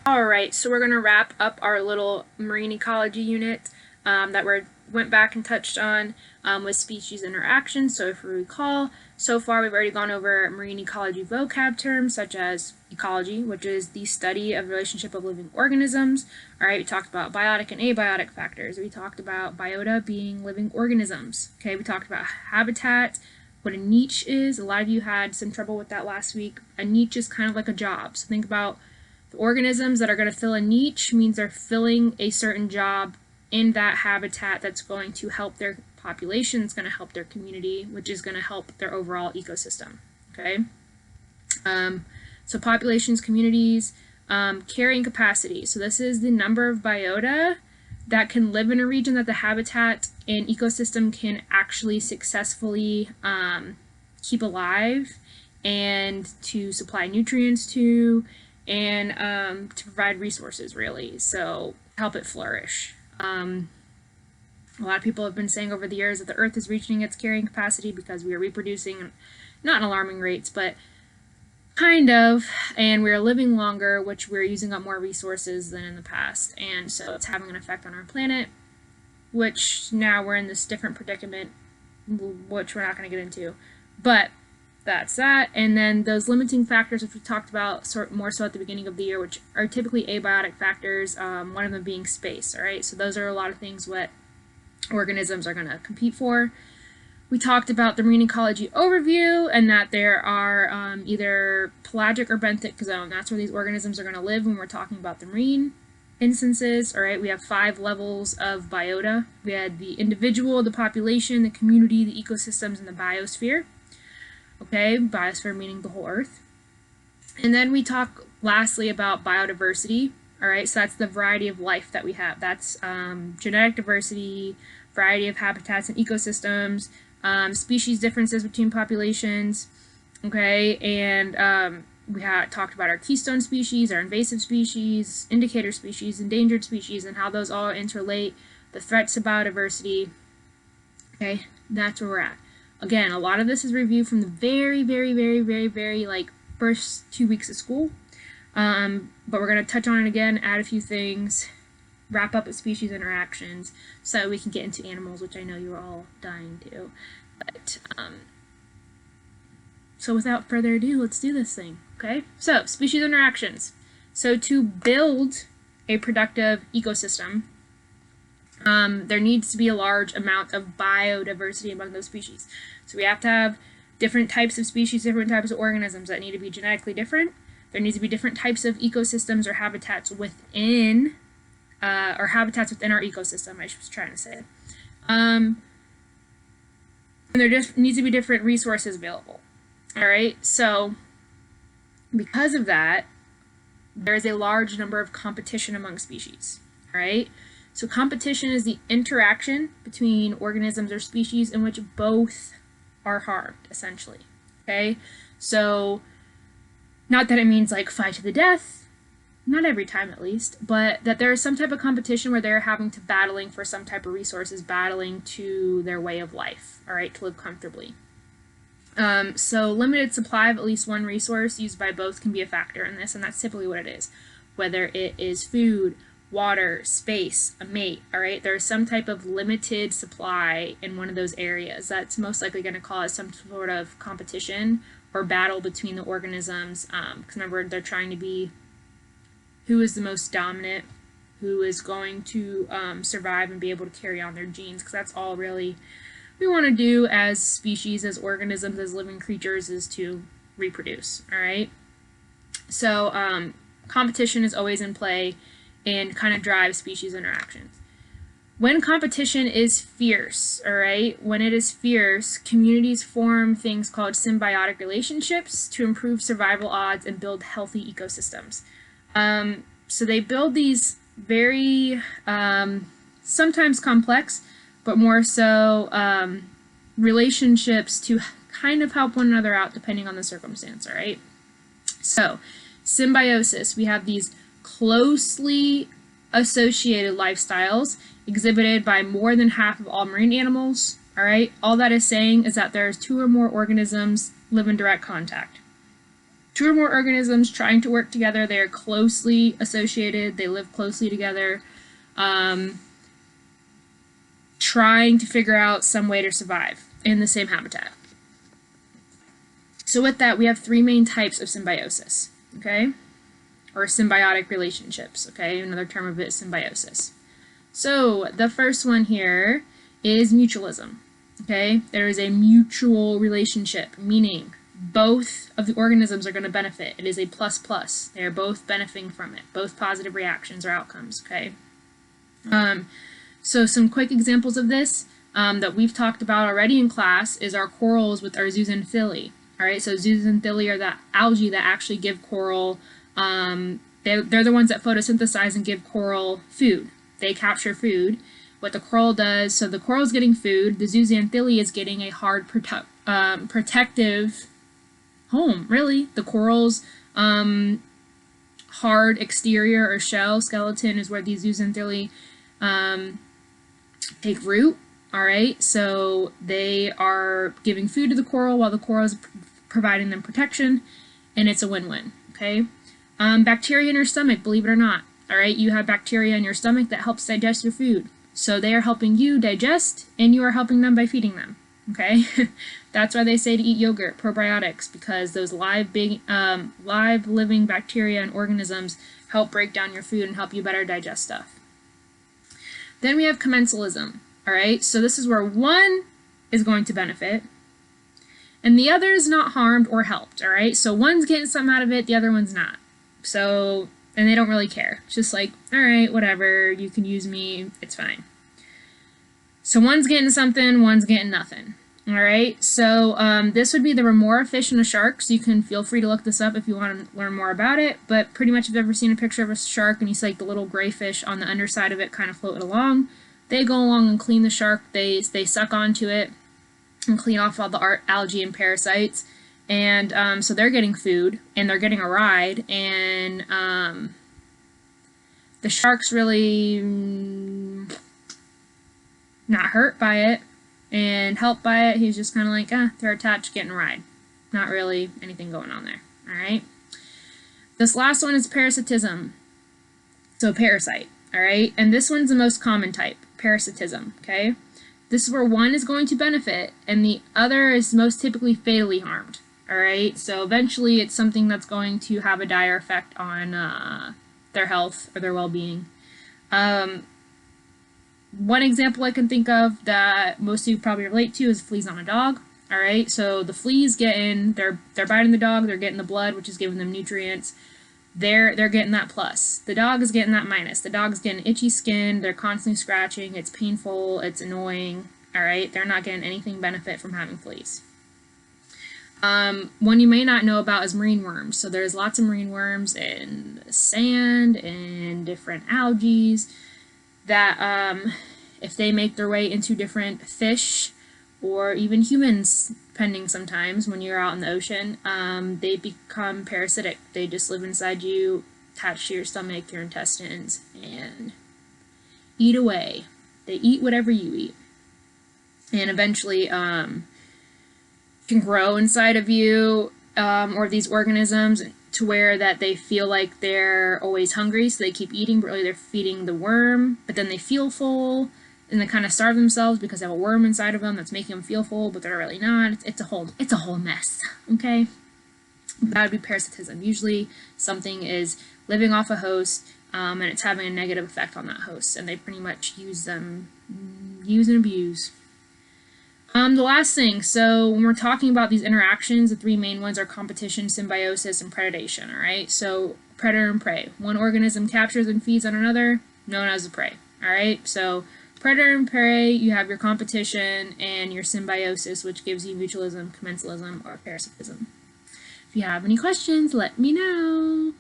All right, so we're going to wrap up our little marine ecology unit that we went back and touched on with species interaction. So if you recall, so far we've already gone over marine ecology vocab terms such as ecology, which is the study of the relationship of living organisms. All right, we talked about biotic and abiotic factors. We talked about biota being living organisms. Okay, we talked about habitat, what a niche is. A lot of you had some trouble with that last week. A niche is kind of like a job. So think about the organisms that are going to fill a niche means they're filling a certain job in that habitat that's going to help their population, it's going to help their community, which is going to help their overall ecosystem. Okay? So populations, communities, carrying capacity. So this is the number of biota that can live in a region that the habitat and ecosystem can actually successfully keep alive and to supply nutrients to, and to provide resources, really, so help it flourish. A lot of people have been saying over the years that the Earth is reaching its carrying capacity because we are reproducing, not in alarming rates, but kind of, and we're living longer, which we're using up more resources than in the past, and so it's having an effect on our planet, which now we're in this different predicament, which we're not going to get into, but that's that. And then those limiting factors, which we talked about more so at the beginning of the year, which are typically abiotic factors, one of them being space. All right, so those are a lot of things what organisms are going to compete for. We talked about the marine ecology overview and that there are either pelagic or benthic zone. That's where these organisms are going to live when we're talking about the marine instances. All right, we have 5 levels of biota. We had the individual, the population, the community, the ecosystems, and the biosphere. Okay, biosphere meaning the whole Earth. And then we talk lastly about biodiversity. All right, so that's the variety of life that we have. That's genetic diversity, variety of habitats and ecosystems, species differences between populations. Okay, and we talked about our keystone species, our invasive species, indicator species, endangered species, and how those all interrelate, the threats to biodiversity. Okay, that's where we're at. Again, a lot of this is review from the very like first 2 weeks of school. But we're going to touch on it again, add a few things, wrap up with species interactions, so we can get into animals, which I know you're all dying to. But, so without further ado, let's do this thing, okay? So, species interactions. So to build a productive ecosystem, there needs to be a large amount of biodiversity among those species. So we have to have different types of species, different types of organisms that need to be genetically different. There needs to be different types of ecosystems or habitats within, our ecosystem, I was trying to say. And there just needs to be different resources available. All right, so because of that, there is a large number of competition among species. All right. So competition is the interaction between organisms or species in which both are harmed, essentially. Okay? So, not that it means like fight to the death, not every time at least, but that there is some type of competition where they're having to battling for some type of resources, battling to their way of life, all right, to live comfortably. So limited supply of at least one resource used by both can be a factor in this, and that's typically what it is. Whether it is food, water, space, a mate, all right? There's some type of limited supply in one of those areas. That's most likely going to cause some sort of competition or battle between the organisms, because remember, they're trying to be who is the most dominant, who is going to survive and be able to carry on their genes, because that's all really we want to do as species, as organisms, as living creatures, is to reproduce, all right? So competition is always in play and kind of drive species interactions. When competition is fierce, all right, when it is fierce, communities form things called symbiotic relationships to improve survival odds and build healthy ecosystems. So they build these very, sometimes complex, but more so relationships to kind of help one another out depending on the circumstance, all right? So, symbiosis, we have these closely associated lifestyles exhibited by more than half of all marine animals, all right? All that is saying is that there's 2 or more organisms live in direct contact. two or more organisms trying to work together. They are closely associated. They live closely together, trying to figure out some way to survive in the same habitat. So with that, we have three main types of symbiosis, okay? Or symbiotic relationships, okay? Another term of it is symbiosis. So the first one here is mutualism, okay? There is a mutual relationship, meaning both of the organisms are going to benefit. It is a plus-plus. They are both benefiting from it, both positive reactions or outcomes, okay? So some quick examples of this that we've talked about already in class is our corals with our zooxanthellae. All right, so zooxanthellae are the algae that actually give coral, they're the ones that photosynthesize and give coral food. They capture food. What the coral does, so the coral's getting food, the zooxanthellae is getting a hard protective home, really. The coral's hard exterior or shell, skeleton, is where these zooxanthellae take root. All right, so they are giving food to the coral while the coral is providing them protection, and it's a win-win, okay? Bacteria in your stomach, believe it or not, all right? You have bacteria in your stomach that helps digest your food. So they are helping you digest, and you are helping them by feeding them, okay? That's why they say to eat yogurt, probiotics, because those live living bacteria and organisms help break down your food and help you better digest stuff. Then we have commensalism. All right, so this is where one is going to benefit and the other is not harmed or helped. All right, so one's getting something out of it, the other one's not. So, and they don't really care. It's just like, all right, whatever, you can use me, it's fine. So one's getting something, one's getting nothing. All right, so this would be the remora fish and a shark. So you can feel free to look this up if you want to learn more about it. But pretty much if you've ever seen a picture of a shark and you see like the little gray fish on the underside of it kind of floating along, they go along and clean the shark. They suck onto it and clean off all the algae and parasites. And so they're getting food and they're getting a ride. And the shark's really not hurt by it and helped by it. He's just kind of like, they're attached, getting a ride. Not really anything going on there. All right. This last one is parasitism. So parasite. All right. And this one's the most common type. Parasitism, okay? This is where one is going to benefit and the other is most typically fatally harmed, all right? So eventually it's something that's going to have a dire effect on their health or their well-being. One example I can think of that most of you probably relate to is fleas on a dog, all right? So the fleas they're biting the dog, they're getting the blood, which is giving them nutrients. They're getting that plus. The dog is getting that minus. The dog's getting itchy skin, they're constantly scratching, it's painful, it's annoying, all right? They're not getting anything benefit from having fleas. One you may not know about is marine worms. So there's lots of marine worms in sand and different algae that if they make their way into different fish or even humans, depending sometimes when you're out in the ocean, they become parasitic. They just live inside you, attached to your stomach, your intestines, and eat away. They eat whatever you eat. And eventually can grow inside of you or these organisms to where that they feel like they're always hungry, so they keep eating, but really they're feeding the worm, but then they feel full, and they kind of starve themselves because they have a worm inside of them that's making them feel full, but they're really not. It's a whole mess, okay? That would be parasitism. Usually something is living off a host, and it's having a negative effect on that host, and they pretty much use and abuse. The last thing, so when we're talking about these interactions, the three main ones are competition, symbiosis, and predation, all right? So predator and prey. One organism captures and feeds on another, known as the prey, all right? So predator and prey, you have your competition and your symbiosis, which gives you mutualism, commensalism, or parasitism. If you have any questions, let me know.